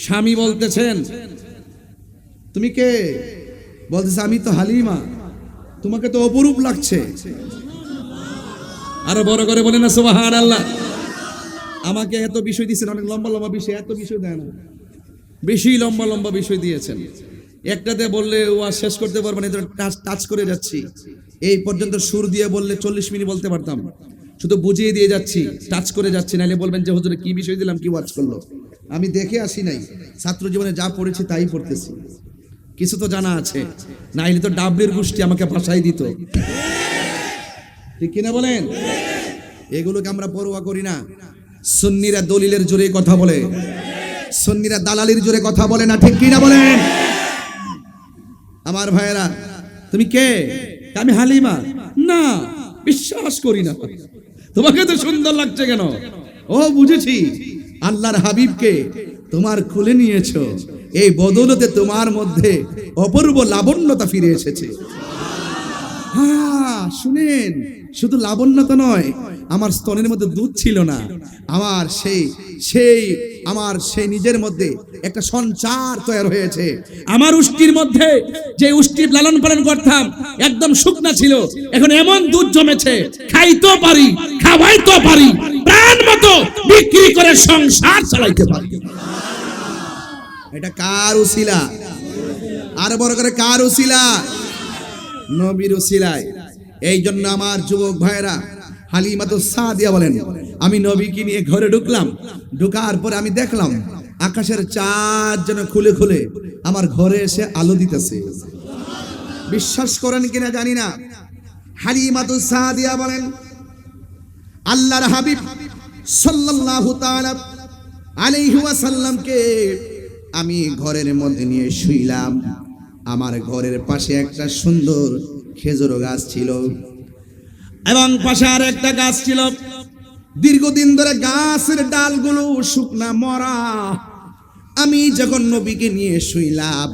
স্বামী বলতেছেন তুমি কে? বলতেছে আমি তো হালিমা, তোমাকে তো অপরূপ লাগছে। আরো বড় করে বলেন না সুবহানাল্লাহ। আমাকে এত বিষয় দিয়েছেন, অনেক লম্বা লম্বা বিষয়, এত বিষয় দেয় না, বেশি লম্বা লম্বা বিষয় দিয়েছেন। একটাতে বললে ও আর শেষ করতে পারবো না, টাচ করে যাচ্ছি। এই পর্যন্ত সুর দিয়ে বললে 40 মিনিট বলতে পারতাম, শুধু বুঝিয়ে দিয়ে যাচ্ছি, টাচ করে যাচ্ছি। নাহলে বলবেন যে হুজুরে কি বিষয় দিলাম, কি ওয়াজ করলো। আমি দেখে আসি নাই, ছাত্র জীবনে যা পড়েছি তাই পড়তেছি, কিছু তো জানা আছে, নাইলে তো ডাবলির গোষ্ঠী আমাকে ভাষাই দিত, ঠিক কিনা বলেন? এগুলোকে আমরা পরোয়া করি না। সুন্নিরা দলিলের জোরে কথা বলে, সুন্নিরা দালালির জোরে কথা বলে না, ঠিক কিনা বলেন? আমার ভাইয়েরা, তুমি কে? আমি হালিমা। না, বিশ্বাস করি না। তোমাকে তো সুন্দর লাগছে কেন? ও বুঝেছি, আল্লাহর হাবিবকে তোমার খুলে নিয়েছো, এই বদৌলতে তোমার মধ্যে অপূর্ব লাবণ্যতা ফিরে এসেছে। হ্যাঁ শুনেন, শুধু লাবণ্যতা নয়, আমার স্তনের মধ্যে দুধ ছিল না, আমার সেই নিজের মধ্যে একটা সঞ্চার তৈরি হয়েছে। আমার উষ্টির মধ্যে যে উষ্টি লালন পালন করতাম একদম শুকনা ছিল, এখন এমন দুধ জমেছে, খাইতেও পারি, খাওয়াইতেও পারি, প্রাণ মতো বিক্রি করে সংসার চালাইতে পারি। এটা কার উসিলা? আর বড় করে কার উসিলা? নবীর উসিলায়। এই জন্য আমার যুবক ভাইরা, হালিমাতুস সাদিয়া বলেন, আমি নবীকে নিয়ে ঘরে ঢুকলাম, ঢুকার পরে আমি দেখলাম আকাশের চাঁদ যেন খুলে খুলে আমার ঘরে এসে আলো দিতেছে। বিশ্বাস করেন কিনা জানি না, হালিমাতুস সাদিয়া বলেন, আল্লাহর হাবিব সাল্লাল্লাহু তাআলা আলাইহি ওয়াসাল্লামকে আমি ঘরের মধ্যে নিয়ে শুইলাম। আমার ঘরের পাশে একটা সুন্দর খেজুর গাছ ছিল এবং পাশে আর একটা গাছ ছিল। দীর্ঘদিন ধরে গাছের ডালগুলো শুকনা মরা। আমি যখন নবীকে নিয়ে শুইলাম,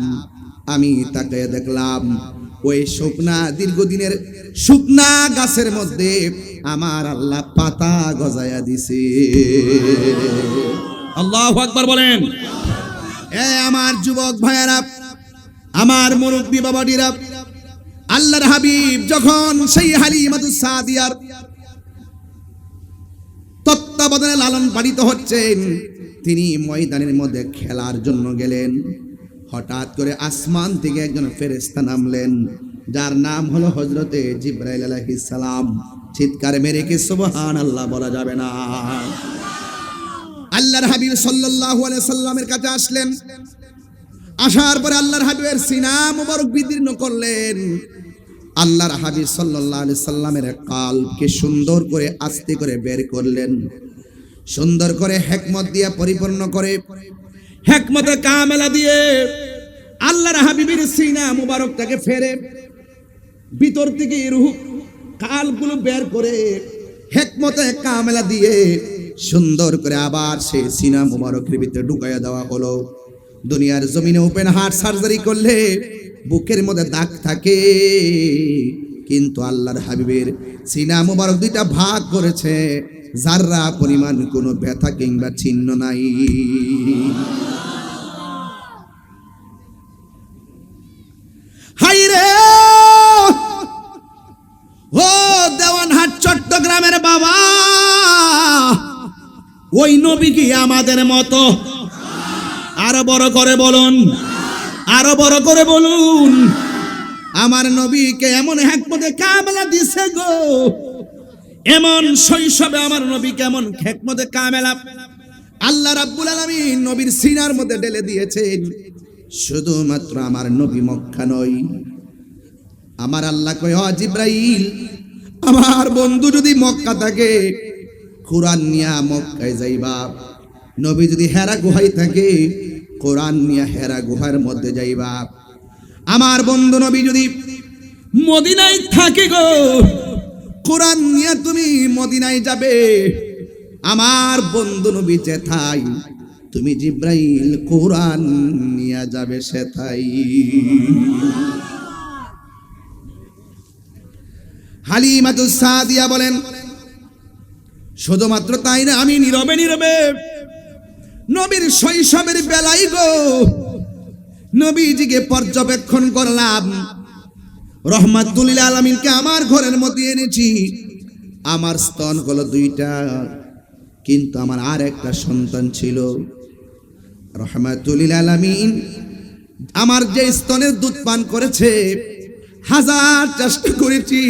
আমি তাকে দেখলাম ওই শুকনা দীর্ঘদিনের শুকনা গাছের মধ্যে আমার আল্লাহ পাতা গজায়া দিছে। আল্লাহু আকবার বলেন। আমার যুবক ভাইয়েরা, আমার মুরব্বী বাবাজিরা, আল্লাহর হাবিব যখন সেই হালিমাতুস সাদিয়ার তত্ত্বাবধানে লালন পালিত হচ্ছেন, তিনি ময়দানের মধ্যে খেলার জন্য গেলেন। হঠাৎ করে আসমান থেকে একজন ফেরেশতা নামলেন, যার নাম হলো হযরতে জিবরাইল আলাইহিস সালাম। চিৎকার মেরে কি সুবহানাল্লাহ বলা যাবে না? আল্লাহর হাবিব সাল্লাল্লাহু আলাইহি সাল্লামের কাছে আসলেন। আসার পরে আল্লাহর হাবিবের সিনা মুবারক বিদীর্ণ করলেন। আল্লাহর হাবিব সাল্লাল্লাহু আলাইহি সাল্লামের কলবকে সুন্দর করে আস্তে করে বের করলেন, সুন্দর করে হিকমত দিয়ে পরিপূর্ণ করে, হিকমতে কামেলা দিয়ে আল্লাহর হাবিবের সিনা মুবারকটাকে ফেরে ভিতর থেকে রূহ কালগুলো বের করে হিকমতে কামেলা দিয়ে সুন্দর করে আবার সেই সিনা মুবারকের ভিতরে ঢুকাইয়া দেওয়া হলো। দুনিয়ার জমিনে ওপেন হার্ট সার্জারি করলে বুকের মধ্যে দাগ থাকে, কিন্তু আল্লাহর হাবিবের সিনা মুবারক দুইটা ভাগ করেছে, যাররা পরিমাণ কোনো ব্যথা কিংবা চিহ্ন নাই। হাইরে ও দেওয়ানহাট চট্টগ্রামের বাবা, ওই নবী কি আমাদের মতো? আরো বড় করে বলুন, আরো বড় করে বলুন। আমার নবীকে এমন হিকমতে কামেলা দিছে গো, এমন শৈশবে আমার নবীকে এমন হিকমতে কামেলা আল্লাহ রাব্বুল আলামিন নবীর সিনার মধ্যে ঢেলে দিয়েছেন। শুধুমাত্র আমার নবী মক্কা নয়, আমার আল্লাহ কয়, ও জিবরাইল, আমার বন্ধু যদি মক্কা থাকে কোরআন নিয়া মক্কায় যাইবা, নবী যদি হেরা গুহায় থাকে কোরআন নিয়া হেরা গুহার মধ্যে যাইবা। আমার বন্ধু নবী যদি মদিনায় থাকে গো, কোরআন নিয়া তুমি মদিনায় যাবে। আমার বন্ধু নবী যেথাই, তুমি জিবরাইল কোরআন নিয়া যাবে সেথাই। হালিমাতুস সাদিয়া বলেন, শুধুমাত্র তাই না, আমি নীরবে নীরবে নবীর শৈশবের বেলায় গো নবীজিকে পর্যবেক্ষণ করলাম। রহমাতুল লিল আলামিনকে আমার ঘরের মধ্যে এনেছি। আমার স্তন হলো 2টা, কিন্তু আমার আর একটা সন্তান ছিল। রহমাতুল লিল আলামিন আমার যে স্তনের দুধ পান করেছে, 1000 চেষ্টা করেছি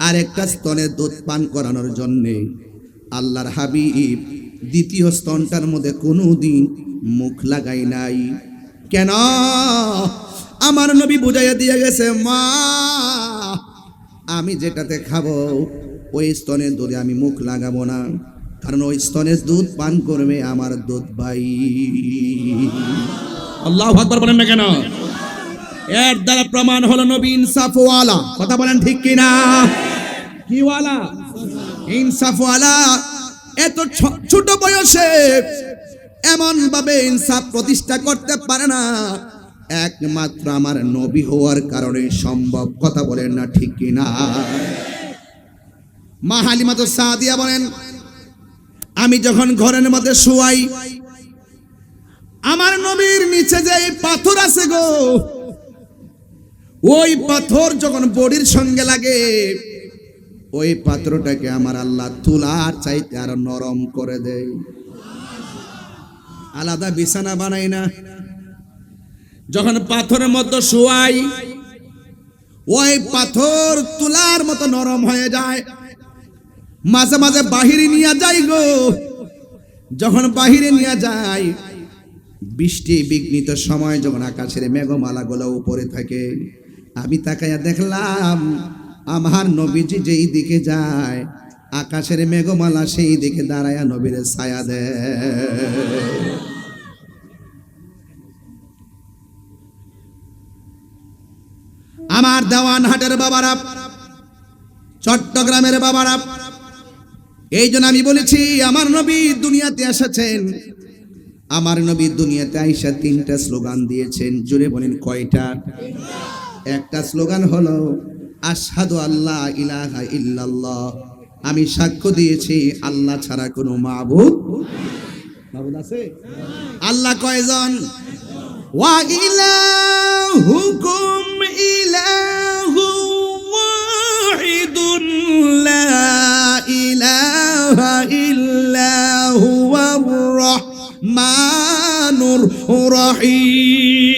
আর একটা স্তনের দুধ পান করানোর জন্যে। আল্লাহর হাবিব দ্বিতীয় স্তনটার মধ্যে কোনোদিন মুখ লাগাই নাই। কেন? আমার নবী বুঝাইয়া দিয়ে গেছে, মা আমি যেটাতে খাবো ওই স্তনের দুধে আমি মুখ লাগাবো না, কারণ ওই স্তনের দুধ পান করবে আমার দুধ ভাই। আল্লাহু আকবার বলেন না কেন? এর দ্বারা প্রমাণ হলো নবী ইনসাফওয়ালা। কথা বলেন ঠিক কিনা? কি ওয়ালা? ইনসাফওয়ালা। এত ছোট বয়সে এমন ভাবে ইনসাফ প্রতিষ্ঠা করতে পারে না, একমাত্র আমার নবী হওয়ার কারণে সম্ভব। কথা বলেন না ঠিক কিনা? মা হালিমাতু সাদিয়া বলেন, আমি যখন ঘরের মধ্যে শুয়াই, আমার নবীর নিচে যে পাথর আছে গো, ওই পাথর যখন বডির সঙ্গে লাগে, ওই পাথরটাকে আমার আল্লাহ তুলার চাইতে আরো নরম করে দেয়। আলাদা বিছানা বানাই না, যখন পাথরের মধ্যে শুয়াই ওই পাথর তুলার মতো নরম হয়ে যায়। মাঝে মাঝে বাহিরে নিয়ে যাই গো, যখন বাহিরে নিয়ে যাই, বৃষ্টি বিঘ্নিত সময় যখন আকাশের মেঘমালা গুলো উপরে থাকে, আমি তাকাইয়া দেখলাম আমার নবীজি যেই দিকে যায় আকাশের মেঘমালা সেই দিকে দাঁড়ায়া নবীর ছায়া দেয়। আমার দেওয়ানহাটের বাবারা, চট্টগ্রামের বাবারা, এই জন্য আমি বলেছি আমার নবী দুনিয়াতে এসেছেন। আমার নবী দুনিয়াতে আইসা 3টা স্লোগান দিয়েছেন। জোরে বলেন কয়টা? একটা স্লোগান হলো আশহাদু আল্লা ইলাহা ইল্লাল্লাহ, আমি সাক্ষ্য দিয়েছি আল্লাহ ছাড়া কোনো মাবুদ আছে। আল্লাহ কয়জন? ওয়া ইলাহুকুম ইলাহু ওয়াহিদুন লা ইলাহা ইল্লা হুয়ার রাহমানুর রহিম।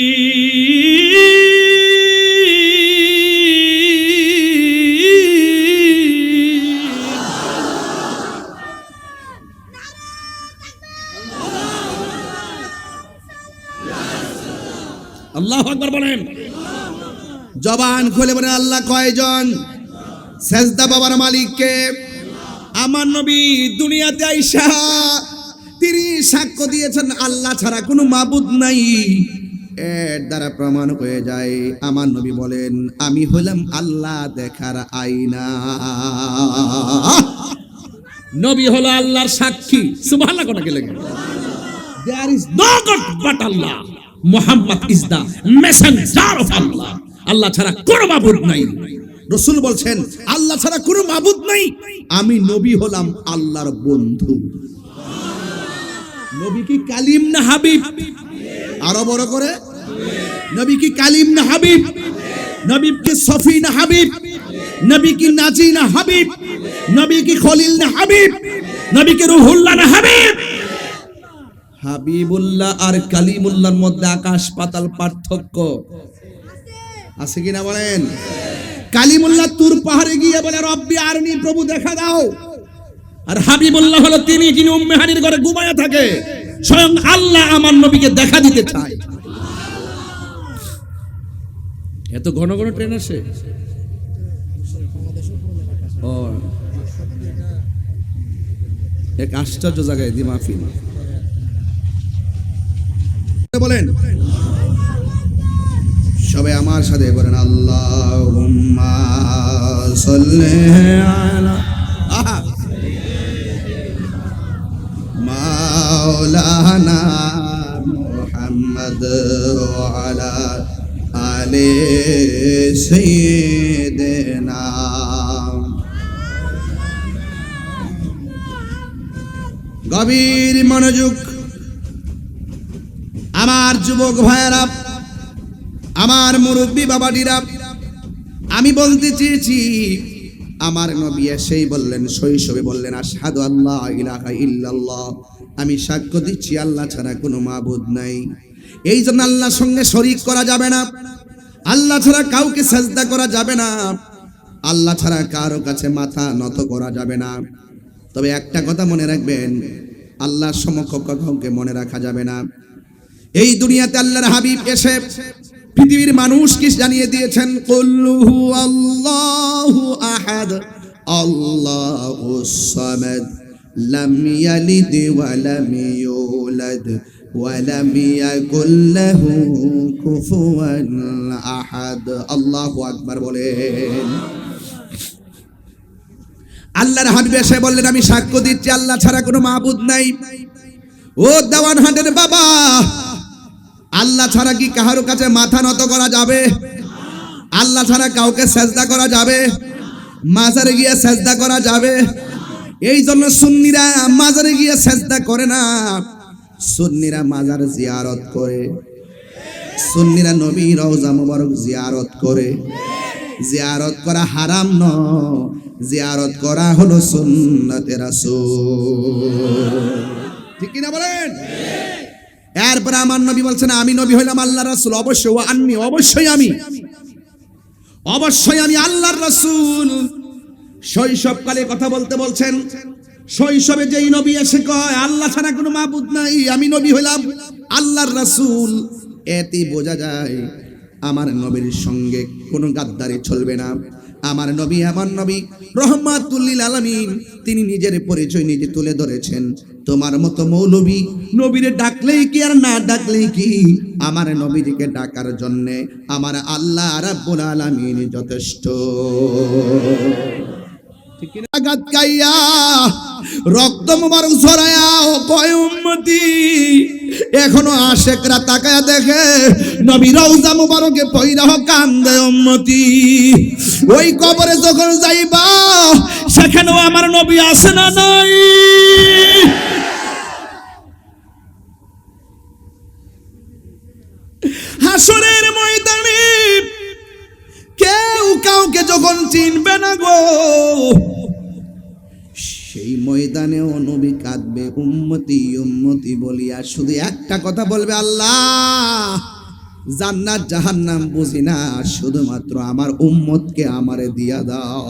আল্লাহু আকবার বলেন। জবান খুলে বলেন আল্লাহ কয়জন? সেজদা বাবার মালিককে। আমার নবী দুনিয়াতে আইসা তিনি সাক্ষ্য দিয়েছেন আল্লাহ ছাড়া কোনো মাবুদ নাই। এর দ্বারা প্রমাণ হয়ে যায় আমার নবী বলেন আমি হলাম আল্লাহ দেখার আয়না। নবী হলো আল্লাহর সাক্ষী। সুবহানাল্লাহ কোনকে লাগে? There is no God but Allah. Muhammad is the messenger of Allah. আল্লাহ ছাড়া কোনো মাবুদ নাই। রাসূল বলছেন আল্লাহ ছাড়া কোনো মাবুদ নাই, আমি নবী হলাম আল্লাহর বন্ধু। নবী কি কালিম না হাবিব? আরো বড় করে, নবী কি কালিম না হাবিব? নবী কি সফি না হাবিব? নবী কি নাজি না হাবিব? নবী কি খলিল না হাবিব? নবী কি রুহুল্লাহ না হাবিব? হাবিবুল্লাহ আর কালিমুল্লাহর মধ্যে আকাশ পাতাল পার্থক্য আছে কিনা বলেন? কালিমুল্লাহ তুর পাহাড়ে গিয়ে বলে রব্বি আরনি, প্রভু দেখা দাও। আর হাবিবুল্লাহ হলো তিনি যিনি উম্মে হানির ঘরে ঘুমায়া থাকে। স্বয়ং আল্লাহ আমার নবীকে দেখা দিতে চায়। এত ঘন ঘন ট্রেন আসে। ও এক আশ্চর্য জায়গায় দি মাহফিল বলেন। সবাই আমার সাথে বলেন আল্লাহুম্মা সাল্লি আলা মাওলানা মুহাম্মদ ওয়া আলা আলি সাইয়্যিদিনা। গভীর মনোযোগ, আমার যুবক ভাইয়েরা, আমার মুরব্বী বাবাজিরা, আমি বলতে চেয়েছি আমার নবী এসেই বললেন, শৈশবে বললেন, আশহাদু আল্লা ইলাহা ইল্লাল্লাহ, আমি সাক্ষ্য দিচ্ছি আল্লাহ ছাড়া কোনো মাবুদ নাই। এই জন্য আল্লাহর সঙ্গে শরীক করা যাবে না, আল্লাহ ছাড়া কাউকে সাজদা করা যাবে না, আল্লাহ ছাড়া কারো কাছে মাথা নত করা যাবে না। তবে একটা কথা মনে রাখবেন, আল্লাহর সমকক্ষ কাউকে মনে রাখা যাবে না। এই দুনিয়াতে আল্লাহর হাবিব এসে পৃথিবীর মানুষকে জানিয়ে দিয়েছেন, কুল হুয়াল্লাহু আহাদ আল্লাহুস সামাদ লাম ইয়ালিদ ওয়া লাম ইউলাদ ওয়া লাম ইয়াকুল লাহু কুফুয়ান আহাদ। আল্লাহু আকবার বলেন। আল্লাহর হাবিব এসে বললেন, আমি সাক্ষ্য দিচ্ছি আল্লাহ ছাড়া কোনো মাবুদ নাই। ও দেওয়ানহাটের বাবা, আল্লাহ ছাড়া কি কারো কাছে মাথা নত করা যাবে? আল্লাহ ছাড়া কাউকে সেজদা করা যাবে? মাজারে গিয়ে সেজদা করা যাবে? এই জন্য সুন্নিরা মাজারে গিয়ে সেজদা করে না, সুন্নিরা মাজার জিয়ারত করে, সুন্নিরা নবী রওজা মুবারক জিয়ারত করে। জিয়ারত করা হারাম নয়, জিয়ারত করা হলো সুন্নতে রাসূল। ঠিক কি না বলেন? এরপরে আমার নবী বলছেন, আমি নবী হইলাম আল্লাহর রাসূল, অবশ্যই ওয়া আন্নী, অবশ্যই আমি আল্লাহর রাসূল। শৈশবকালে কথা বলতে বলছেন, শৈশবে যেই নবী এসে কয় আল্লাহ ছাড়া কোনো মাবুদ নাই, আমি নবী হইলাম আল্লাহর রাসূল, এতে বোঝা যায় আমার নবীর সঙ্গে কোনো গাদ্দারি চলবে না। আমার নবী আমার নবী রহমাতুল লিল আলামিন, তিনি নিজের পরিচয় নিজে তুলে ধরেছেন। তোমার মতো মৌলবী নবীরে ডাকলেই কি আর না ডাকলেই কি, আমার নবীজিকে ডাকার জন্য আমার আল্লাহ রাব্বুল আলামিন যথেষ্ট। ঠিক না? আঘাত কাইয়া রক্ত মুবারক ঝরায়া ও কয় উম্মতি, এখনো আশেকরা তাকায়া দেখে নবী রওজা মুবারকে পয়রা কান্দে উম্মতি। ওই কবরে যখন যাইবা সেখানেও আমার নবী আছে না নাই? হাসরের ময়দানে কেউ কাউকে যখন চিনবে না গো, সেই ময়দানেও নবী কাঁদবে উম্মতি উম্মতি বলিয়া। শুধু একটা কথা বলবে, আল্লাহ জান্নাত জাহান্নাম বুঝি না, শুধুমাত্র আমার উম্মতকে আমারে দিয়া দাও,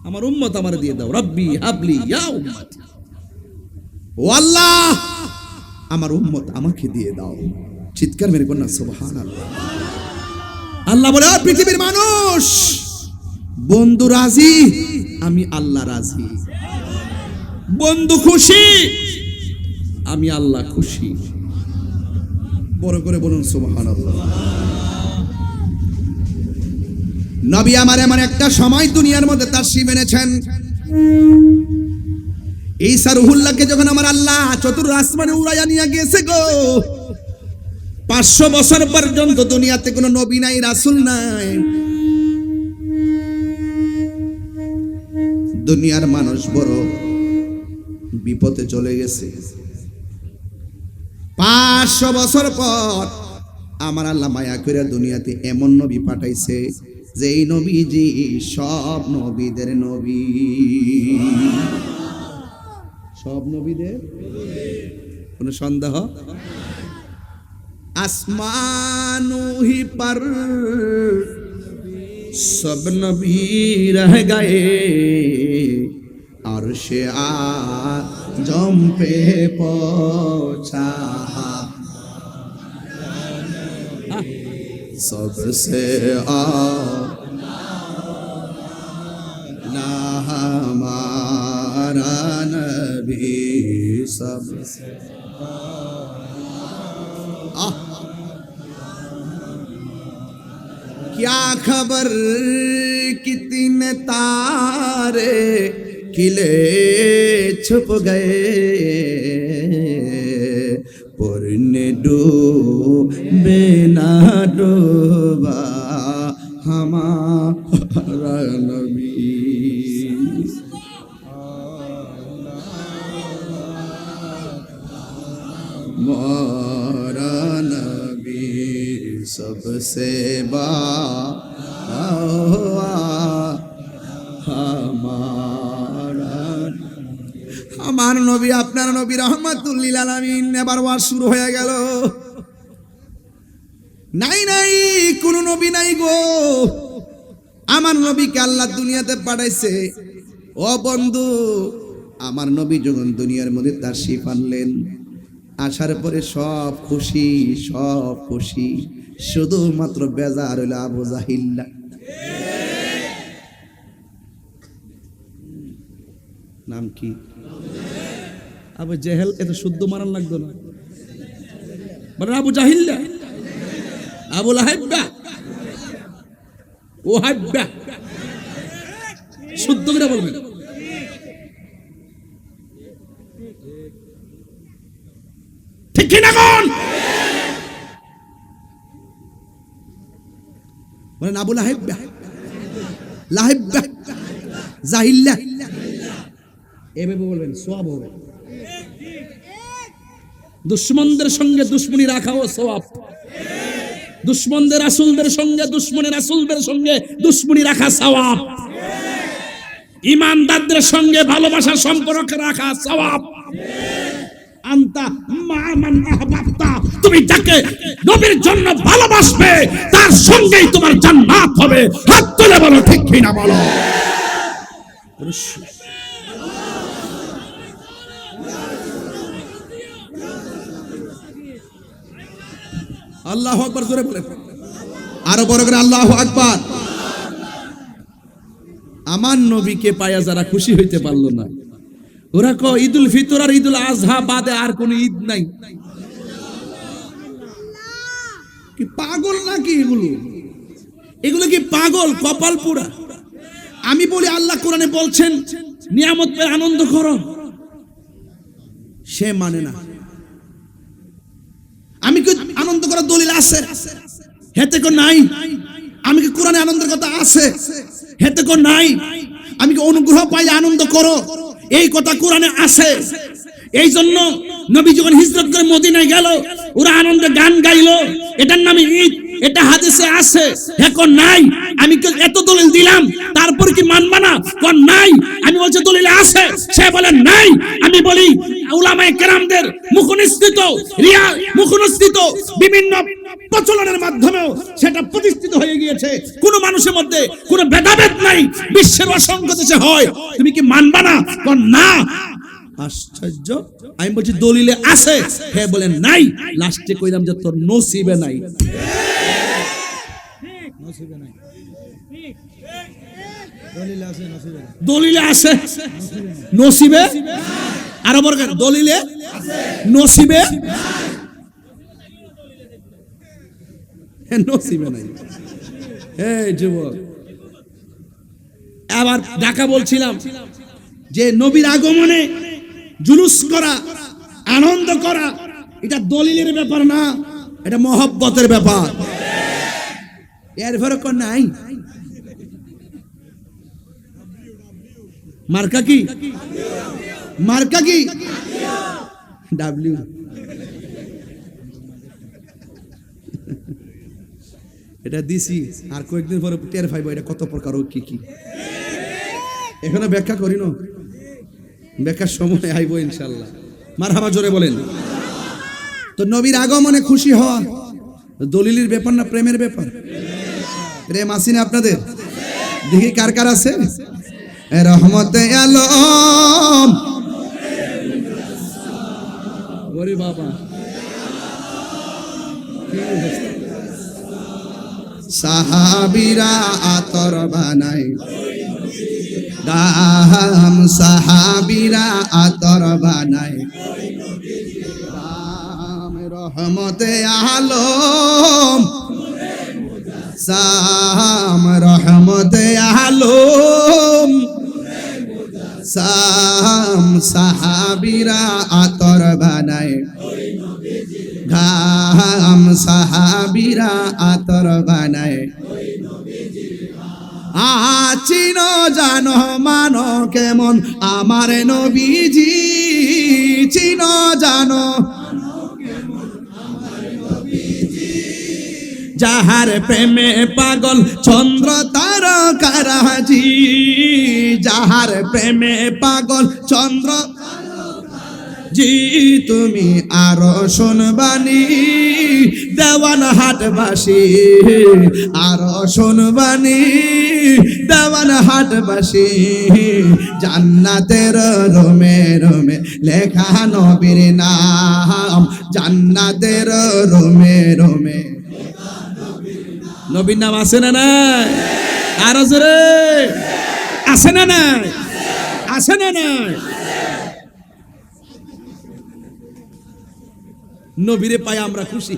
আমার উম্মত আমারে দিয়ে দাও। রব্বি হাবলি ইয়া উম্মতি, ও আল্লাহ আমার উম্মত আমাকে দিয়ে দাও। চিৎকার মেরে কন্যা সুবহানাল্লাহ। আল্লাহ বলে, পৃথিবীর মানুষ, বন্ধু রাজি, আমি আল্লাহ রাজি। বন্ধু খুশি, আমি আল্লাহ খুশি। বড় করে বলুন সুবহানাল্লাহ। নবী আমার এমন একটা সময় দুনিয়ার মধ্যে তাশরীফ এনেছেন, ঈসা রুহুল্লাহকে যখন আমার আল্লাহ চতুর্থ আসমানে উড়াইয়া নিয়ে গেছে গো, 500 বছর পর্যন্ত দুনিয়াতে কোনো নবী নাই, রাসূল নাই। দুনিয়ার মানুষ বড় বিপদে চলে গেছে। 500 বছর পর আমার আল্লাহ মায়া করে দুনিয়াতে এমন নবী পাঠাইছে, যে এই নবীজি সব নবীদের নবী, সব নবীদের কোনো সন্দেহ? আসমানো হি পর সব নবী রহ গয়ে, আরশে আজম পে পৌঁছা सबसे आला हमारा नबी, सबसे क्या खबर कितने तारे खिले छुप गए, पुरने डूबे ना डूबा हमारा नबी। मोरा नबी सबसे আমার নবী আপনার নবী রাহমাতুল লিল আলামিন। এবার ওয়াজ শুরু হয়ে গেল। নাই নাই কোন নবী নাই গো, আমার নবীকে আল্লাহ দুনিয়াতে পাঠাইছে। ও বন্ধু, আমার নবী যখন দুনিয়ার মধ্যে তাশরীফ আনলেন, আসার পরে সব খুশি, সব খুশি, শুধুমাত্র বেজার হইল আবু জাহিল। নাম কি? আবু জেহেল। এত শুদ্ধ মারান লাগতো না, বলেন আবু জাহিল, আবু লাহাব্বা, ও হাব্বা, শুদ্ধ করে বলবেন। ঠিক কি না কোন? বলেন আবু লাহাব্বা, লাহাব্বা, জাহিল্লা, এভাবে বলবেন, সওয়াব হবে। দুশমনদের সঙ্গে দুশ্মনী রাখাও সওয়াব। দুশমনদের রাসূলদের সঙ্গে রাসূলদের সঙ্গে দুশ্মনী রাখা সওয়াব। ঈমানদারদের সঙ্গে ভালোবাসার সম্পর্ক রাখা সওয়াব। আনতা মা মান আহবাবতা, তুমি যাকে নবীর জন্য ভালোবাসবে তার সঙ্গেই তোমার জান্নাত হবে। হাত তুলে বলো ঠিক কি না বলো। আল্লাহু আকবার জোরে বলেন, আরো বড় করে আল্লাহু আকবার। আমার নবীকে পায়া যারা খুশি হইতে পারলো না, ওরা কয় ঈদুল ফিতর আর ঈদুল আজহা বাদে আর কোন ঈদ নাই। কি পাগল নাকি এগুলো? এগুলো কি পাগল? কপাল পুরা। আমি বলি আল্লাহ কোরআনে বলছেন নিয়ামত পেয়ে আনন্দ করো, সে মানে না। আমি কি আনন্দ করার দলিল আছে? হেতে কো নাই। আমি কি কোরআনে আনন্দের কথা আছে? হেতে কো নাই। আমি কি অনুগ্রহ পাইলে আনন্দ করো, এই কথা কোরআনে আছে। এই জন্য নবী যখন হিজরত করে মদিনায় গেল, ওরা আনন্দে গান গাইলো, এটার নামে ঈদ, এটা হাদিসে আছে। এখন নাই। আমি এত দলিল দিলাম, তারপর কি মানবা না? কোন নাই। আমি বলছি দলিলে আছে, সে বলে নাই। আমি বলি উলামায়ে কেরামদের মুখনিসৃত মুখনিসৃত বিভিন্ন প্রচলনের মাধ্যমেও সেটা প্রতিষ্ঠিত হয়ে গিয়েছে। কোন মানুষের মধ্যে কোনো ভেদাভেদ নাই, বিশ্বের অসংখ্য দেশে হয়। তুমি কি মানবা না? কোন না। আশ্চর্য। আমি বলছি দলিলে আছে, হে বলেন নাই। লাস্টে কইলাম যে তোর নসিবে নাই। দলিলে আছে, নসিবে আরো বড় দলিলে নসিবে নসিবে নাই। এই যুবক, আবার ঢাকা বলছিলাম যে নবীর আগমনে জুলুস করা, আনন্দ করা, এটা দলিলের ব্যাপার না, এটা মহব্বতের ব্যাপার। এর ফরক নাই। মার্কা কি? মার্কা কি? ডাব্লিউ। এটা দিছি, আর কয়েকদিন পরে টের পাইব এটা কত প্রকার ও কি কি। এখানে ব্যাখ্যা করি না, ব্যাখ্যার সময় আইব ইনশাআল্লাহ। মারহাবা জোরে বলেন। তো নবীর আগমনে খুশি হওয়া দলিলের ব্যাপার না প্রেমের ব্যাপার? প্রেম আসেনি আপনাদের? দেখি কার কার আছে। রহমতে আলম, ওরে বাবা, সাহাবীরা আতর বানায়, দাম সাহাবীরা আতর বানায়, রহমতে আলম, সাম রহমতে আলম, সাম সাহাবীরা আতর বানায়, ঘাম সাহাবীরা আতর বানায়। চিনো জানো মানো কেমন আমার নবীজি, চিনো জানো যাহার প্রেমে পাগল চন্দ্র তারকারাজি, যাহার প্রেমে পাগল চন্দ্র জি তুমি আরো শুনবানি দেওয়ান হাটবাসী, আরো শুনবানি দেওয়ান হাটবাসী, জান্নাতের রোমে রোমে লেখা নবীর নাম, জান্নাতের রোমে রোমে নবীর নাম আছে না নাই? আরো জোরে আছে না নাই? আছে না নাই? নবীরে পাই আমরা খুশি,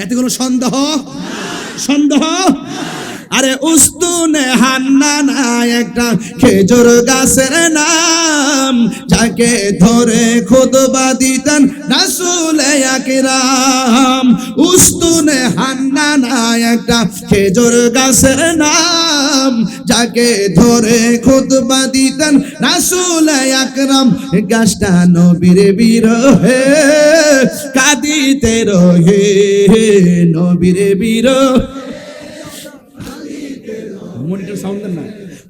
এতে কোনো সন্দেহ সন্দেহ? আরে উস্তুনে হান্নানা একটা খেজুর গাছের নাম, যাকে ধরে খুতবা দিতেন রাসূল আকরাম। উস্তুনে হান্নানা একটা খেজুর গাছের নাম, যাকে ধরে খুতবা দিতেন রাসূল আকরাম। গাছটা নবীর বিরহে কাঁদিতে রহে, নবীর বিরহে মনিটর সাউন্ড দেন না।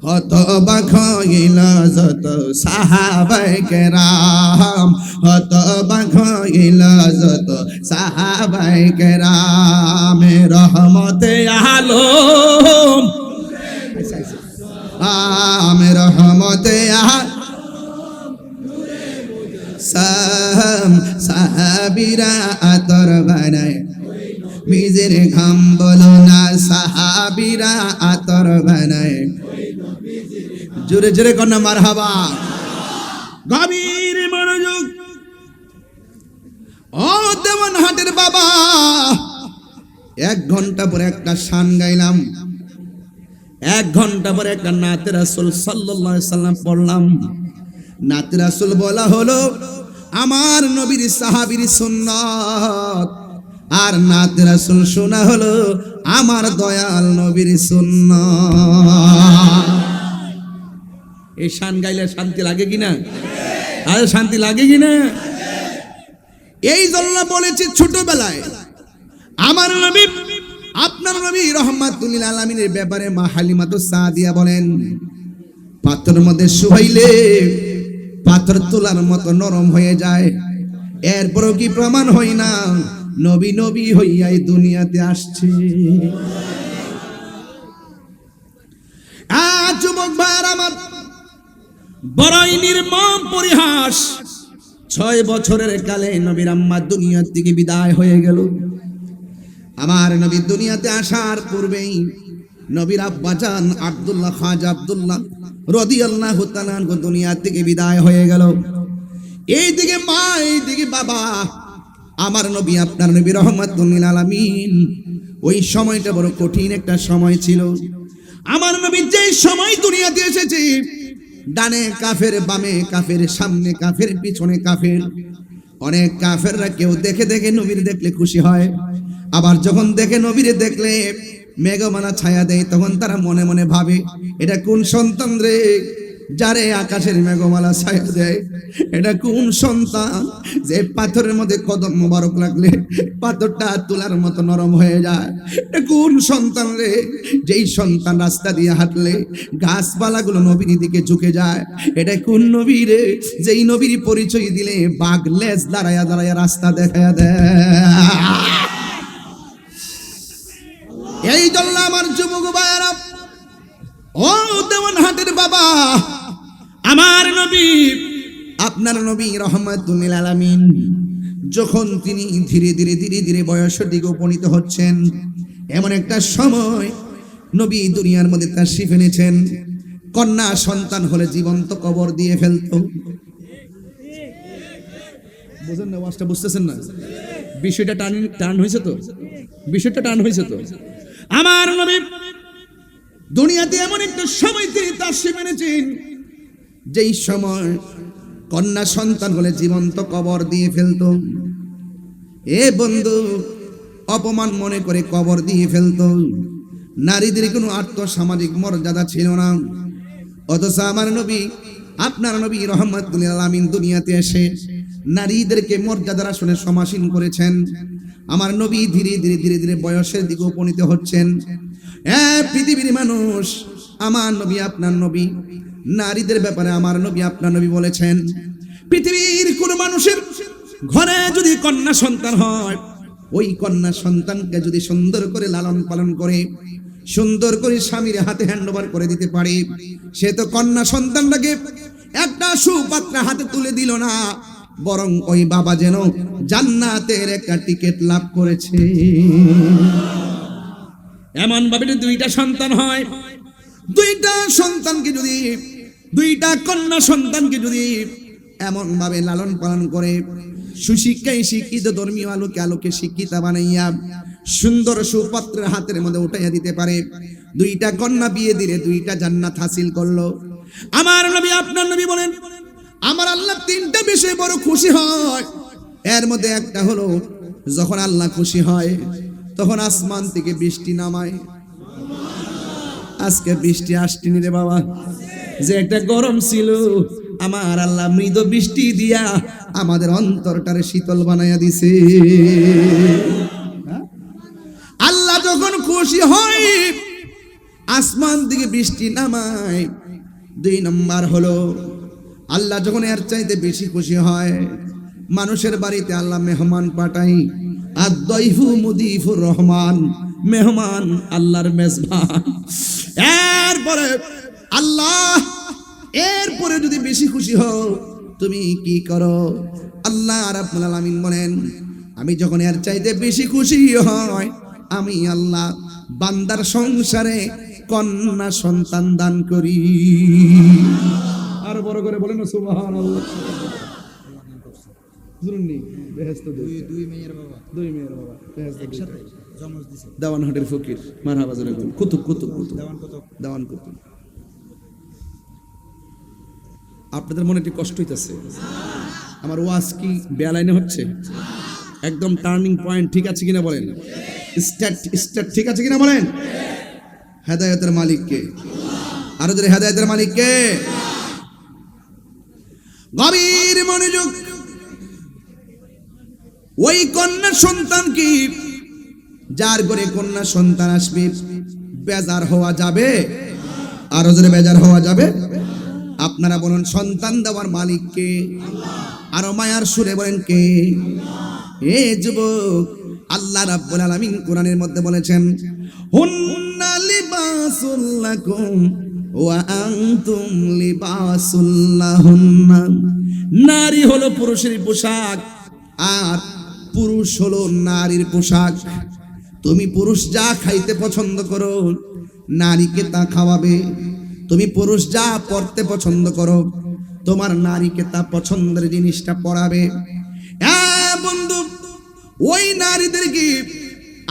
হতবাক হইল যত সাহাবায়ে কেরাম, হতবাক হইল যত সাহাবায়ে কেরাম। রহমতে আলম রহমতে আলম সাহাবীরা আতর বানায় নিজের ঘাম বলো না, সাহাবীরা আতর বানায়। জোরে জোরে কন্যা মারহাবা। গভীর মনোযোগ। ও দেওয়ানহাটের বাবা, 1 ঘন্টা পরে একটা শান গাইলাম, 1 ঘন্টা পরে একটা নাতে রাসূল সাল্লাল্লাহু আলাইহি সাল্লাম পড়লাম। নাতে রাসূল বলা হলো আমার নবীর সাহাবীর সুন্নাত, আর নাতে রাসূল শোনা হলো আমার দয়াল নবীর সুন্নাত। এই শান গাইলে শান্তি লাগে কিনা? আরে শান্তি লাগে কিনা? এই জন্য বলেছি ছোটবেলায় আমার নবী আপনার নবী রাহমাতুল লিল আলামিনের ব্যাপারে মা হালিমাতুস সাদিয়া বলেন, পাথরের মধ্যে শুয়াইলে পাথর তোলার মতো নরম হয়ে যায়। এরপরও কি প্রমাণ হয় না নবী নবী হইয়াই দুনিয়াতে আসছে? যুবক ভাইরা আমার, বড়ই নির্মম পরিহাস, 6 বছরের কালে নবীর আম্মা দুনিয়া থেকে বিদায় হয়ে গেল। আমার নবী দুনিয়াতে আসার পূর্বেই নবীর আব্বাজান আব্দুল্লাহ খাজা আব্দুল্লাহ রাদিয়াল্লাহু তাআলা দুনিয়া থেকে বিদায় হয়ে গেল। এইদিকে মা, এইদিকে বাবা। আমার নবী আপনার নবী রাহমাতুল লিল আলামিন, ওই সময়টা বড় কঠিন একটা সময় ছিল। আমার নবী যেই সময় দুনিয়াতে এসেছে, ডানে কাফের, বামে কাফের, সামনে কাফের, পিছনে কাফের। অনেক কাফেররা কেউ দেখে দেখে নবীর দেখলে খুশি হয়, আবার যখন দেখে নবীর দেখলে মেঘমালা ছায়া দেয়, তখন তারা মনে মনে ভাবে এটা কোন সন্তান রে, যারে আকাশের মেঘমালা ছায়া দেয়? এটা কোন সন্তান যে পাথরের মধ্যে কদম মোবারক লাগলে পাথরটা তুলার মতো নরম হয়ে যায়? এটা কোন সন্তান রে, যেই সন্তান রাস্তা দিয়ে হাঁটলে গাছপালাগুলো নবীর দিকে ঝুঁকে যায়? এটা কোন নবী রে, যেই নবীর পরিচয় দিলে বাঘ লেজ দাঁড়ায়া দাঁড়ায়া রাস্তা দেখায়া দেয়? এই জন্য আমার যুবক ভাইয়েরা, ও দেওয়ানহাটের বাবা, আমার নবী আপনার নবী রাহমাতুল লিল আলামিন যখন তিনি ধীরে ধীরে ধীরে ধীরে বয়সের দিকে উপনীত হচ্ছেন, এমন একটা সময় নবী দুনিয়ার মধ্যে তাশরীফ এনেছেন। কন্যা সন্তান হলে জীবন্ত কবর দিয়ে ফেলতো। বুঝেন না? ওয়াজটা বুঝতেছেন না? বিষয়টা টান হয়েছে তো, বিষয়টা টান হয়েছে তো। আমার নবী দুনিয়াতে এমন একটা সময় তিনি তাশরীফ এনেছেন, যেই সময় কন্যা সন্তান হলে জীবন্ত কবর দিয়ে ফেলতো। এ বন্ধু, অপমান মনে করে কবর দিয়ে ফেলতো। নারীদের কোনো আর্থসামাজিক মর্যাদা ছিল না। অথচ আমার নবী আপনার নবী রাহমাতুল লিল আলামিন দুনিয়াতে এসে নারীদেরকে মর্যাদার আসনে সমাসীন করেছেন। আমার নবী ধীরে ধীরে ধীরে ধীরে বয়সের দিকে উপনীত হচ্ছেন। পৃথিবীর মানুষ, আমার নবী আপনার নবী নারীদের ব্যাপারে আমার নবী আপনার নবী বলেছেন, পৃথিবীর কোন মানুষের ঘরে যদি কন্যা সন্তান হয়, ওই কন্যা সন্তানকে যদি সুন্দর করে লালন পালন করে সুন্দর করে স্বামীর হাতে হ্যান্ডওভার করে দিতে পারে, সে তো কন্যা সন্তানটাকে একটা সুপাত্র হাতে তুলে দিল না, বরং ওই বাবা যেন জান্নাতের একটা টিকিট লাভ করেছে। এমন ভাবে দুইটা সন্তান হয়, দুইটা সন্তানকে যদি, দুইটা কন্যা সন্তানকে যদি এমন ভাবে লালন পালন করে, সুশিক্ষায় শিক্ষিত ধর্মীয় আলোকে আলোকে শিক্ষিতা বানাইয়া সুন্দর সুপাত্রের হাতের মধ্যে উঠাইয়া দিতে পারে, দুইটা কন্যা বিয়ে দিলে দুইটা জান্নাত হাসিল করলো। আমার নবী আপনার নবী বলেন, আমার আল্লাহ তিনটা বিষয়ে বড় খুশি হয়। এর মধ্যে একটা হলো, যখন আল্লাহ খুশি হয় তখন আসমান থেকে বৃষ্টি নামায়। আজকে বৃষ্টি আসছেনি রে বাবা, যে একটা গরম ছিল, আমার আল্লাহ মৃদু বৃষ্টি দিয়া আমাদের অন্তরটারে শীতল বানাইয়া দিছে। আল্লাহ যখন খুশি হয় আসমান থেকে বৃষ্টি নামায়। দুই নম্বর হলো, আল্লাহ যখন এর চাইতে বেশি খুশি হয়, মানুষের বাড়িতে আল্লাহ মেহমান পাঠাই। আদ-দাইফু মুদিফুর রহমান, মেহমান আল্লাহর মেজবান। এরপরে আল্লাহ, এরপরে যদি বেশি খুশি হও তুমি কি করো? আল্লাহ রাব্বুল আলামিন বলেন, আমি যখন এর চাইতে বেশি খুশি হয়, আমি আল্লাহ বান্দার সংসারে কন্যা সন্তান দান করি। আর বড় করে বলেন না সুবহানাল্লাহ। জুরুননি বেহেশত দুই মেয়ের বাবা বেহেশত একসাথে জন্ম দিয়েছে। দেওয়ানহাটের ফকির, মারহাবা জোরে বলুন। কুতুব কুতুব কুতুব দেওয়ান কুতুব। আপনাদের মনে একটু কষ্ট হইতেছে, আমার ওয়াজ কি বেলাইনে হচ্ছে? একদম টার্নিং পয়েন্ট ঠিক আছে কিনা বলেন? স্টার্ট ঠিক আছে কিনা বলেন? হেদায়েতের মালিক কে? আরো জোরে, হেদায়েতের মালিক কে? গভীর মনোযোগ। ওই কন্যা সন্তান কি, যার ঘরে কন্যা সন্তান আসবে, বেজার হওয়া যাবে? আরো জোরে, বেজার হওয়া যাবে? আপনারা বলুন, সন্তান দেওয়ার মালিক কে? আরো মায়ার সুরে বলেন কে? এ যুবক, আল্লাহ রাব্বুল আলামিন কোরআনের মধ্যে বলেছেন, হুন্না লিবাসুল লাকুম ওয়া আনতুম লিবাসুল লাহুন্না। নারী হলো পুরুষের পোশাক, আর পুরুষ হলো নারীর পোশাক। তুমি পুরুষ যা খাইতে পছন্দ করো, নারীকে তা খাওয়াবে। তুমি পুরুষ যা পড়তে পছন্দ করো, তোমার নারীকে তা পছন্দের জিনিসটা পরাবে। হ্যাঁ বন্ধু, ওই নারীদেরকে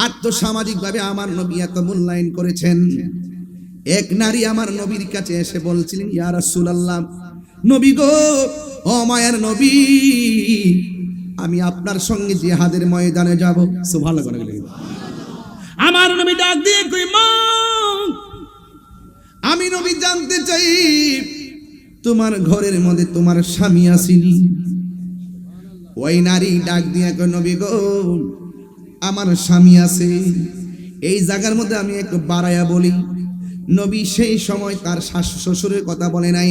আর্থসামাজিক ভাবে আমার নবী এত মূল্যায়ন করেছেন। এক নারী আমার নবীর কাছে এসে বলছিলেন, ইয়া রাসূলুল্লাহ, নবী গো, ও মায়ের নবী, আমি আপনার সঙ্গে জিহাদের ময়দানে যাব। সুবহানাল্লাহ। আমার নবী ডাক দিয়ে কই, মা, আমি নবী জানতে চাই তোমার ঘরের মধ্যে তোমার স্বামী আসেনি? ওই নারী ডাক দিয়ে কই, নবী গো, আমার স্বামী আছে। এই জায়গার মধ্যে আমি একটু বাড়াইয়া বলি, নবী সেই সময় তার শ্বশুরের কথা বলে নাই,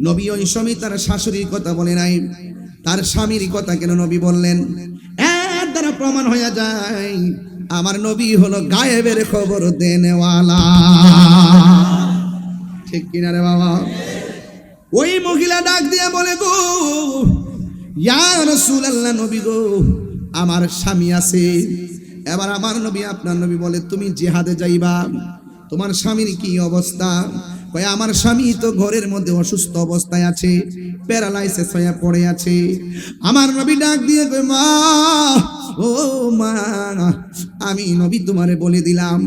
নবী ওই সময় তার শাশুড়ির কথা বলে নাই, তার স্বামীর কথা কেন নবী বললেন? এর দ্বারা প্রমাণ হয়ে যায় আমার নবী হলো গায়েবের খবর দেনেওয়ালা। ঠিক কিনা রে বাবা? ওই মহিলা ডাক দিয়া বলে, গো ইয়া রাসূলুল্লাহ, নবী গো, আমার স্বামী আছে। এবার আমার নবী আপনার নবী বলে, তুমি জিহাদে যাইবা, তোমার স্বামীর কি অবস্থা? কয়, আমার স্বামী তো ঘরের মধ্যে অসুস্থ অবস্থায় আছে, প্যারালাইসিস হয়ে পড়ে আছে। আমার নবী ডাক দিয়ে কয়, মা, ও মা, আমি নবী তোমারে বলে দিলাম,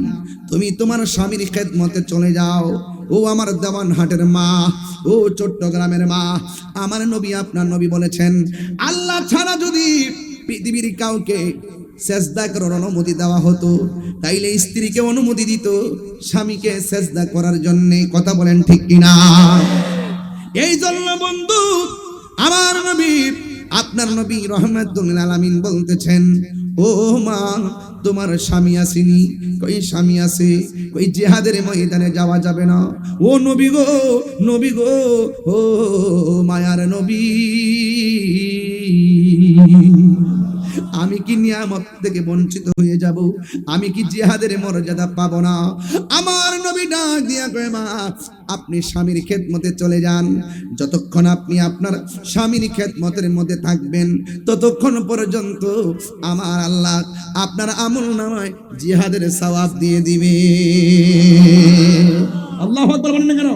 তুমি তোমার স্বামীর খেদমতে চলে যাও। ও আমার দেওয়ানহাটের মা, ও চট্টগ্রামের মা, আমার নবী আপনার নবী বলেছেন, আল্লাহ ছাড়া যদি পৃথিবীর কাউকে সেজদা করার অনুমতি দেওয়া হতো, তাইলে স্ত্রীকে অনুমতি দিত স্বামীকে সেজদা করার জন্য। কথা বলেন ঠিক কিনা? এই জন্য বন্ধু, আমার নবী আপনার নবী রাহমাতুল আলামিন বলতেছেন, ও মা তোমার স্বামী আসেনি? কই স্বামী আছে। কই জিহাদের ময়দানে যাওয়া যাবে না। ও নবী গো, নবী গো, ও মায়ার নবী, আমি কি নিয়ামত থেকে বঞ্চিত হয়ে যাব? আমি কি জিহাদের মর্যাদা পাবো না? আমার নবী ডাক দিয়া কয়, মা আপনি স্বামীর খেদমতে চলে যান। যতক্ষণ আপনি আপনার স্বামীর খেদমতের মধ্যে থাকবেন ততক্ষণ পর্যন্ত আমার আল্লাহ আপনার আমলনামায় জিহাদের সওয়াব দিয়ে দিবে। আল্লাহু আকবার বলেন না কেন?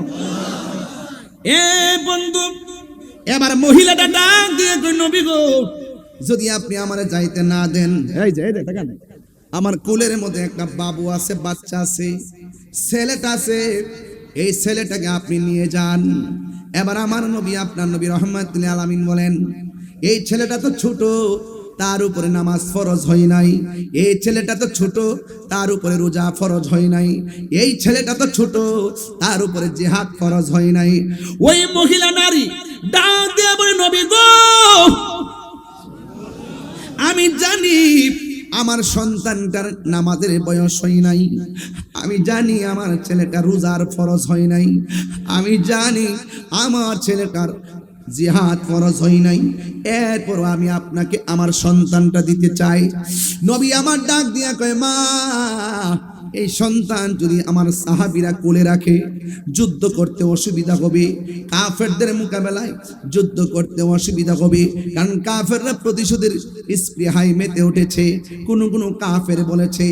এ বন্ধু, এবার মহিলাটা ডাক দিয়ে কয়, নবী গো, যদি আপনি আমারে যাইতে না দেন, এই যে দেখেন আমার কোলের মধ্যে একটা বাবু আছে, বাচ্চা আছে, ছেলেটা আছে, এই ছেলেটাকে আপনি নিয়ে যান। এবার আমার নবী আপনার নবী রাহমাতুল আলামিন বলেন, এই ছেলেটা তো ছোট, তার উপরে নামাজ ফরজ হয় নাই। এই ছেলেটা তো ছোট, তার উপরে রোজা ফরজ হয় নাই। এই ছেলেটা তো ছোট, তার উপরে জিহাদ ফরজ হয় নাই। ওই মহিলা নারী ডাক দিয়ে বলে, নবী গো, আমি জানি আমার সন্তানটার নামাজের বয়স হয় নাই, আমি জানি আমার ছেলেটার রোজার ফরজ হয় নাই, আমি জানি আমার ছেলেটার জিহাদ ফরজ হয় নাই, এরপর আমি আপনাকে আমার সন্তানটা দিতে চাই। নবী আমার ডাক দিয়া কয়, মা এই সন্তান যদি আমার সাহাবীরা কোলে রাখে যুদ্ধ করতে অসুবিধা হবে, কাফেরদের মোকাবেলায় যুদ্ধ করতে অসুবিধা হবে, কারণ কাফেররা প্রতিশোধের স্পৃহায় মেতে উঠেছে। কোন কোন কাফের বলেছে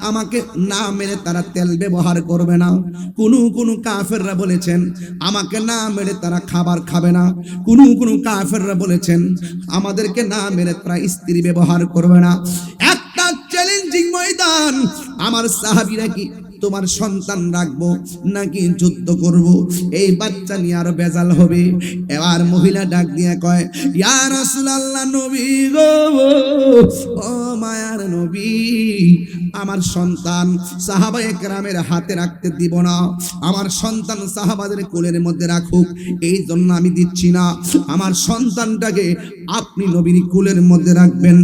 আমাকে না মেরে তারা তেল ব্যবহার করবে না। কোন কাফেররা বলেছেন আমাকে না মেরে তারা খাবার খাবে না। কোন কাফেররা বলেছেন আমাদেরকে না মেরে তারা স্ত্রী ব্যবহার করবে না। একটা চ্যালেঞ্জিং ময়দান, আমার সাহাবীরা কি তোমার সন্তান রাখবো নাকি যুদ্ধ করব? এই বাচ্চা নিয়ে আরো বেজাল হবে। এবার মহিলা ডাক দিয়ে কয়, ইয়া রাসূলুল্লাহ, নবী গো, ও মায়ার নবী, আমার সন্তান সাহাবায়ে কেরামের হাতে রাখতে দিব না, আমার সন্তান সাহাবাদের কোলের মধ্যে রাখুক, এই জন্য আমি দিচ্ছি না। আমার সন্তানটাকে আপনি নবীর কোলের মধ্যে রাখবেন।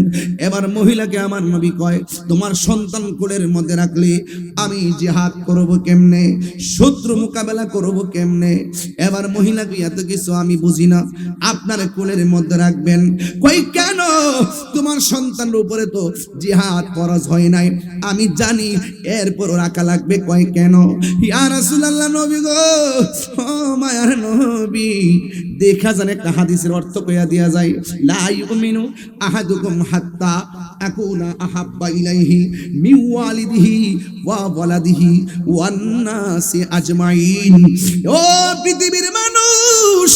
এবার মহিলাকে আমার নবী কয়, তোমার সন্তান কোলের মধ্যে রাখলে আমি জিহাদ করব কেমনে, শত্রু মোকাবেলা করব কেমনে? এবার মহিলাকে, এত কিছু আমি বুঝি না, আপনার কোলের মধ্যে রাখবেন। কই কেন? তোমার সন্তানের উপরে তো জিহাদ ফরজ হয় নাই, আমি জানি, এরপর রাখা লাগবে। কয় কেন? ইয়া রাসূলুল্লাহ, নবী গো, ও মায়ার নবী, দেখা জানে একটা হাদিসের অর্থ কইয়া দিয়া যায়, লা ইউমিনু আহাদুকুম হাত্তা আকুনা আহাব্বা ইলাইহি মিন ওয়ালিদিহি ওয়া ওয়ালাদিহি ওয়ান নাসি আজমাইন। ও পৃথিবীর মানুষ,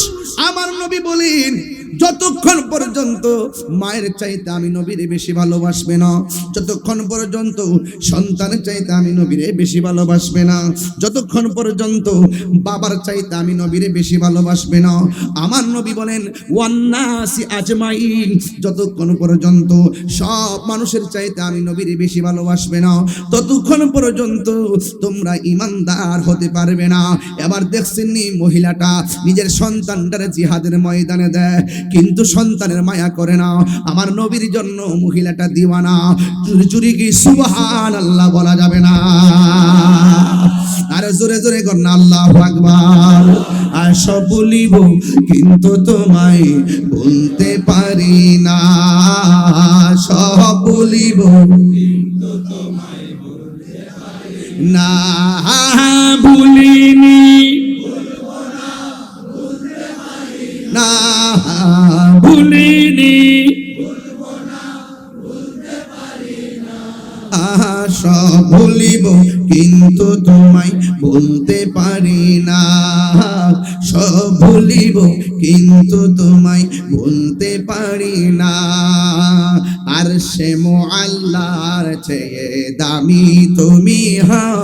আমার নবী বলেন, যতক্ষণ পর্যন্ত মায়ের চাইতে আমি নবীরে বেশি ভালোবাসবে না, যতক্ষণ পর্যন্ত সন্তানের চাইতে আমি নবীরে বেশি ভালোবাসবে না, যতক্ষণ পর্যন্ত বাবার চাইতে আমি নবীরে বেশি ভালোবাসবে না। আমার নবী বলেন, ওয়ান্নাসি আজমাইন, যতক্ষণ পর্যন্ত সব মানুষের চাইতে আমি নবীরে বেশি ভালোবাসবে না, ততক্ষণ পর্যন্ত তোমরা ঈমানদার হতে পারবে না। এবার দেখছেন নি মহিলাটা নিজের সন্তানটারে জিহাদের ময়দানে দেয়, কিন্তু সন্তানের মায়া করে না। আমার নবীর জন্য মহিলাটা দিওয়ানা। চুরি চুরি কি সুবহানাল্লাহ বলা যাবে না? আরে জোরে জোরে কর না, আল্লাহু আকবার। আর সব বলিব কিন্তু তোমায় বলতে পারি না, সব বলিব কিন্তু তোমায় বলতে পারি না, ভুলিনি না, ভুলিনি, সব ভুলিব কিন্তু তোমায় বলতে পারি না, সব ভুলিব কিন্তু তোমায় বলতে পারি না। আর সে মুআল্লার চেয়ে দামি তুমি হও,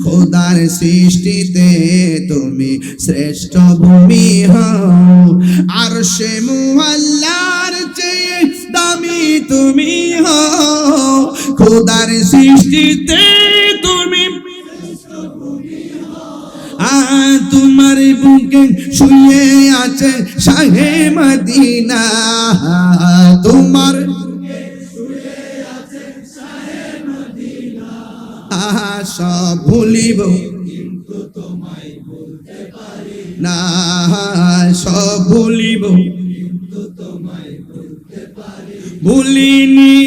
খোদার সৃষ্টিতে তুমি শ্রেষ্ঠ ভূমি হও। আর সে মুআল্লার চেয়ে দামি তুমি হও, খোদার সৃষ্টিতে তুমি তোমার বুকে শুয়ে আছে শাহে মদিনা, তোমার সব ভুলিব না, সব ভুলিব ভুলিনি,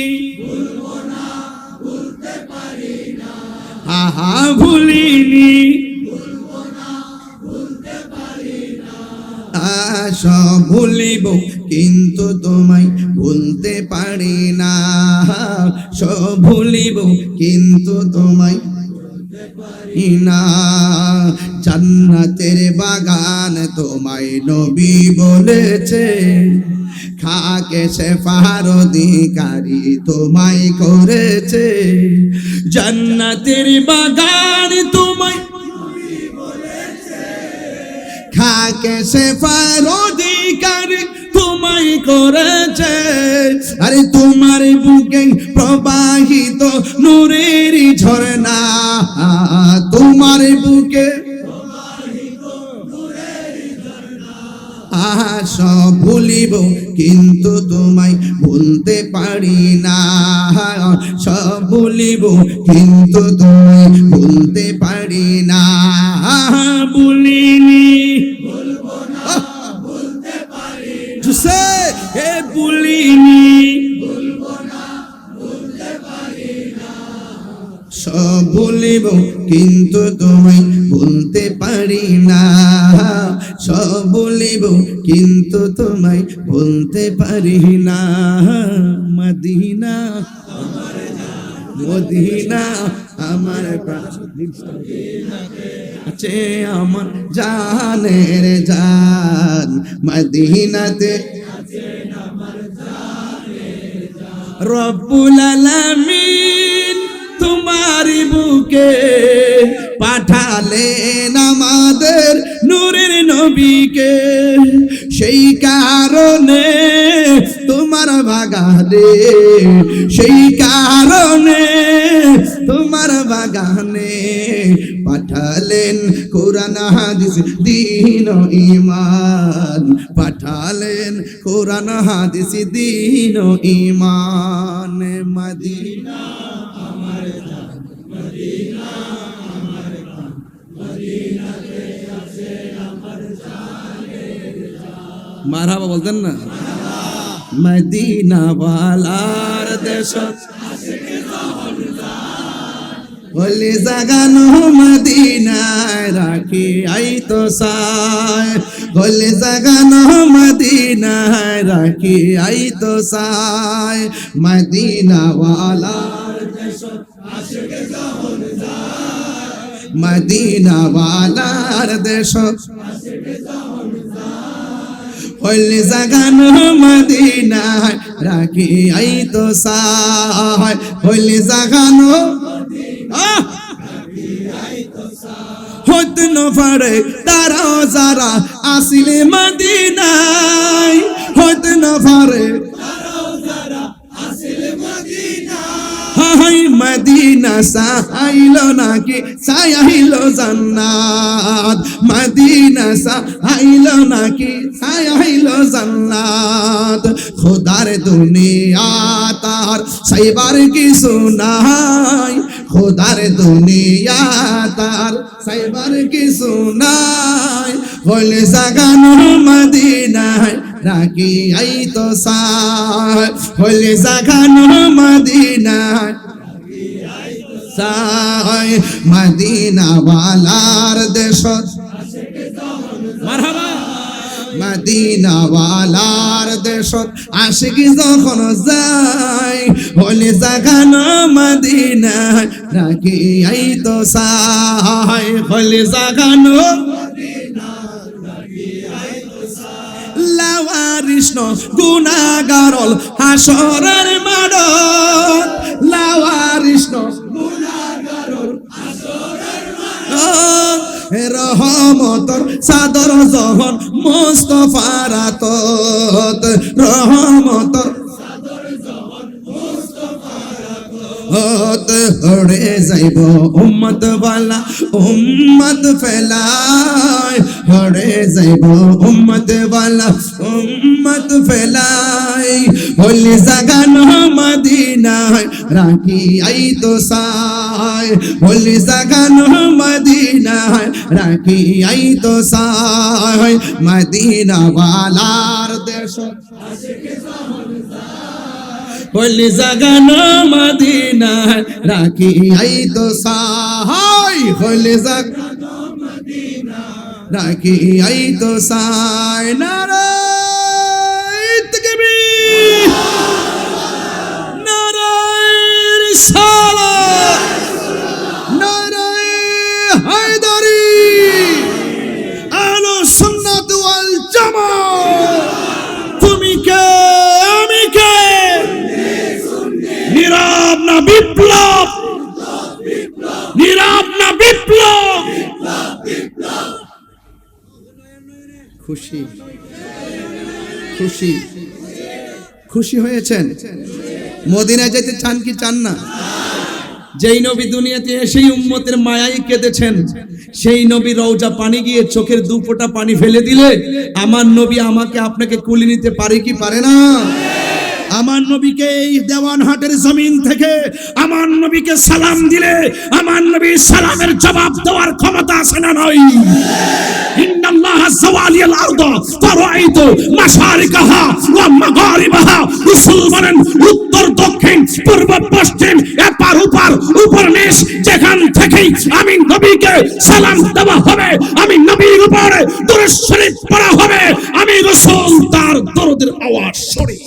আহা ভুলিনি, সব ভুলিব কিন্তু তোমায় ভুলতে পারি না, সব ভুলিব কিন্তু তোমায় না। জান্নাতের বাগান তোমায় নবী বলেছে, খাকে শেফার অধিকারী তোমায় করেছে। জান্নাতের বাগান তোমায় খাকে শেফার অধিকারী তোমায় করেছে। আরে তোমার বুকে প্রবাহিত নূরের ঝরনা, তোমার বুকে সব ভুলিব কিন্তু তোমায় ভুলতে পারি না, সব ভুলিব কিন্তু তোমায় ভুলতে পারি না। ভুলিনি, হে ভুলিনি, সব ভুলিব কিন্তু তোমায় ভুলতে পারি না, সব ভুলিব কিন্তু তোমায় ভুলতে পারি না। মদিনা মদিনা আমার আছে, আমার জানের জান মদিনাতে রব্বুল আলামিন তোমার বুকে পাঠালেন আমাদের নূরের নবীকে। সেই কারণে তোমার বাগানে, সেই কারণে তোমার বাগানে পাঠালেন কোরআন হাদিস দ্বীন ও ঈমান, পাঠালেন কোরআন হাদিস দ্বীন ও ঈমান। মদিনা আমার জান, মদিনা আমার প্রাণ, মদিনাতে আছে আমার জানের জান। মারহাবা বলতেন না? মদিনা ওয়ালার দেশ বলে জাগানো মদিনায় রাখি আই তো সায়, বলে জাগানো মদিনায় রাখি আই তো সায়। মদিনা ওয়ালার দেশ আশিকে যখন যায়, মদিনা ওয়ালার দেশ আশিকে যখন যায়, বলে জাগানো মদিনায় রাখি আই তো সায়, বলে জাগানো হতে ন পারে তারা যারা আসিলে মদিনায়, হতে ন পারে হাই মদিনা সাইল নাকি সাইল জান্নাত, মদিনা সাইল নাকি সাইল জান্নাত। খোদার দুনিয়া তার সাইবার কিছু নাই, খোদার দুনিয়া তার সাইবার কিছু নাই। বলে জাগানো মদিনায় রাখি আই তো সায়, বলে জাগানো মদিনায় সায়। মদিনা ওয়ালার দেশ মারহাবা, মদিনা ওয়ালার দেশ আশিকি যখন যায়, বলে জাগানো মদিনায় রাখি আই তো সায়, বলে জাগানো লাওয়ারিষ্ণ গুনাহগারল হাসরের মাঠত, লাওয়ারিষ্ণ গুনাহগারল হাসরের মাঠত। রহমতর চাদর যখন মুস্তাফার আতত, রহমতর চাদর যখন মুস্তাফার আতত। উম্মত হড়ে যাইব উম্মত ওয়ালা উম্মত ফেলায় হড়ে যাইব উম্মত ওয়ালা উম্মত ফেলায় হলি জাগানো মদিনায় রাখি আই তো সায় হলি জাগানো মদিনায় রাখি আই তো সায় মদিনা ওয়ালার দেশ হলি জাগানো মদিনায় রাখি আই তো সায় হলি জাগানো মদিনায় রাখি আই তো সায় নারায়ে তাকবীর নারায়ে রিসালাত নারায়ে হায়দারি আহলে সুন্নাত ওয়াল জামাত তুমি কে আমি কে নীরব না বিপ্লব নীরব না বিপ্লব খুশি খুশি খুশি হয়েছেন মদিনায় যেতে চান কি চান না যেই নবী দুনিয়াতে এসেই উম্মতের মায়ায় কেঁদেছেন সেই নবী রওজা পানি গিয়ে চোখের দু ফোঁটা পানি ফেলে দিলে আমার নবী আমাকে আপনাকে কুলি নিতে পারে কি পারে না আমার নবীকে এই দেওয়ানহাটের জমিন থেকে আমার নবীকে সালাম দিলে আমার নবীর সালামের জবাব দেওয়ার ক্ষমতা আছে না নাই ইন্নাল্লাহা যাওয়ালিয়াল আরদ ফারাআইতু মাশারিকাহা ওয়া মাগারিবাহা রাসূল বলেন উত্তর দক্ষিণ পূর্ব পশ্চিম এপার ওপার উপর নিচ যেখান থেকেই আমি নবীকে সালাম দেওয়া হবে আমি নবীর উপরে দরুদ শরীফ পড়া হবে আমি রাসূল তার দরুদের আওয়াজ শুনি